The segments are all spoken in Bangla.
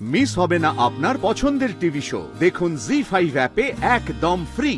মিস হবে না আপনার পছন্দের টিভি শো। দেখুন জি5 অ্যাপে একদম ফ্রি।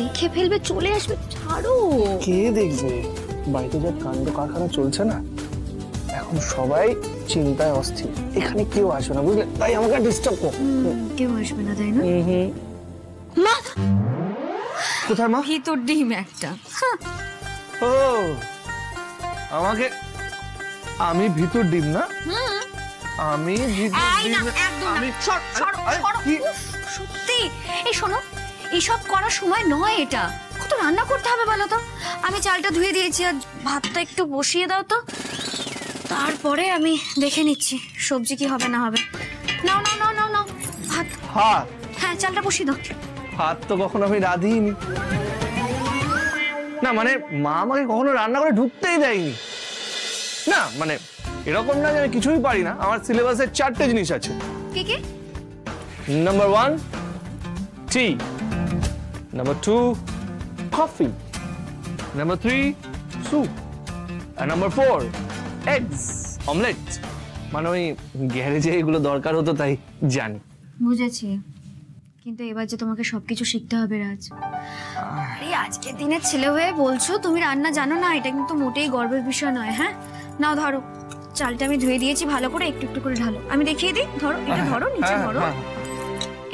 দেখে ফেলবে, চলে আসবে, ছাড়ো। কে দেখবে? বাড়িতে যা কাণ্ড কারখানা চলছে না, এখন সবাই চিন্তায় অস্থির। এখানে কেউ আসবে না, বুঝলে? তাই আমাকে ডিস্টার্ব কর। কেউ আসবে না, তাই না? মা কোথায় মা? ভিতর ডিম একটা। ও আমাকে, আমি ভিতর ডিম না? আমি ভিতর ডিম আমি সত্যি। এই শোনো, এইসব করার সময় নয় এটা। কত রান্না করতে হবে বলো তো? আমি চালটা ধুয়ে দিয়েছি, আর ভাতটা একটু বসিয়ে দাও তো, তারপরে আমি দেখে নিচ্ছি সবজি কি হবে না হবে। নাও নাও নাও নাও নাও ভাত। ভাত? হ্যাঁ, চালটা বসিয়ে দাও। ভাত তো কখনো আমি রাঁধিনি না, মানে মা আমাকে কখনো রান্না করে ঢুকতেই দেয়নি না। মানে এরকম না যে আমি কিছুই পারি না। আমার সিলেবাসে 4টে জিনিস আছে। কি কি? নাম্বার 1 টি, নাম্বার 2 কফি, নাম্বার 3 স্যুপ, আর নাম্বার 4 এগস অমলেট। মানে ওই গ্যারেজে এগুলো দরকার হতো তাই জানি। বুঝেছি, কিন্তু এবার যে তোমাকে সবকিছু শিখতে হবে রাজ। আরে আজকের দিনের ছেলে হয়ে বলছো তুমি রান্না জানো না, এটা কিন্তু মোটেই গর্বের বিষয় নয়। হ্যাঁ নাও, ধরো চালটা আমি ধুয়ে দিয়েছি, ভালো করে একটু একটু করে ঢালো। আমি দেখিয়ে দিই, ধরো এটা, ধরো নিচে ধরো।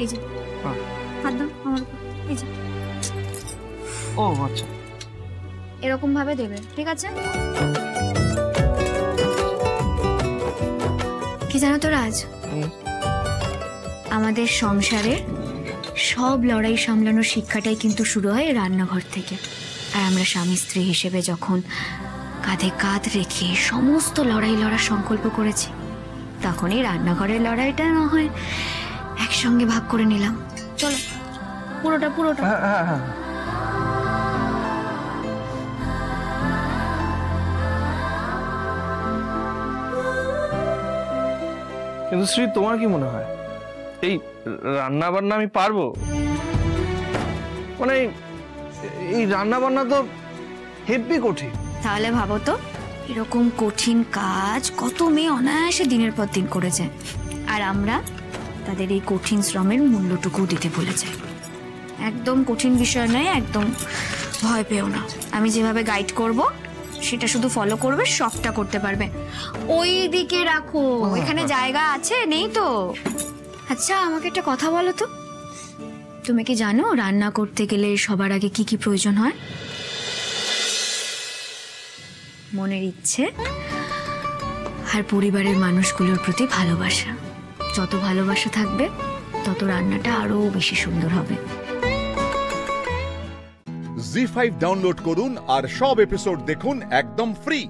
এই যে হাত দাও আমার উপর, এই যে। ও আচ্ছা, এরকম ভাবে দেবে, ঠিক আছে? কি জানো তো রাজ, আমাদের সংসারে সব লড়াই সামলানোর শিক্ষাটাই কিন্তু শুরু হয় রান্নাঘর থেকে। আর আমরা স্বামী স্ত্রী হিসেবে যখন কাঁধে কাঁধ রেখে সমস্ত লড়াই লড়ার সংকল্প করেছি, তখনই রান্নাঘরের লড়াইটা না হয় একসঙ্গে ভাগ করে নিলাম। চলো পুরোটা পুরোটা। কিন্তু শ্রী, তোমার কি মনে হয় এই রান্না বান্না আমি পারবো? মানে এই রান্না বান্না তো হেব্বি কঠিন। তাহলে ভাবো তো, এরকম কঠিন কাজ কত মেয়ে অনায়াসে দিনের পর দিন করেছে, আর আমরা তাদের এই কঠিন শ্রমের মূল্যটুকু দিতে ভুলে যাই। একদম কঠিন বিষয় নয়, একদম ভয় পেও না। আমি যেভাবে গাইড করব সেটা শুধু ফলো করবে, সবটা করতে পারবে। ওই দিকে রাখো, এখানে জায়গা আছে নেই তো? আচ্ছা আমাকে একটা কথা বলো তো, তুমি কি জানো রান্না করতে গেলে সবার আগে কি কি প্রয়োজন হয়? মনের ইচ্ছে আর পরিবারের মানুষগুলোর প্রতি ভালোবাসা। যত ভালোবাসা থাকবে তত রান্নাটা আরো বেশি সুন্দর হবে। জি5 ডাউনলোড করুন আর সব এপিসোড দেখুন একদম ফ্রি।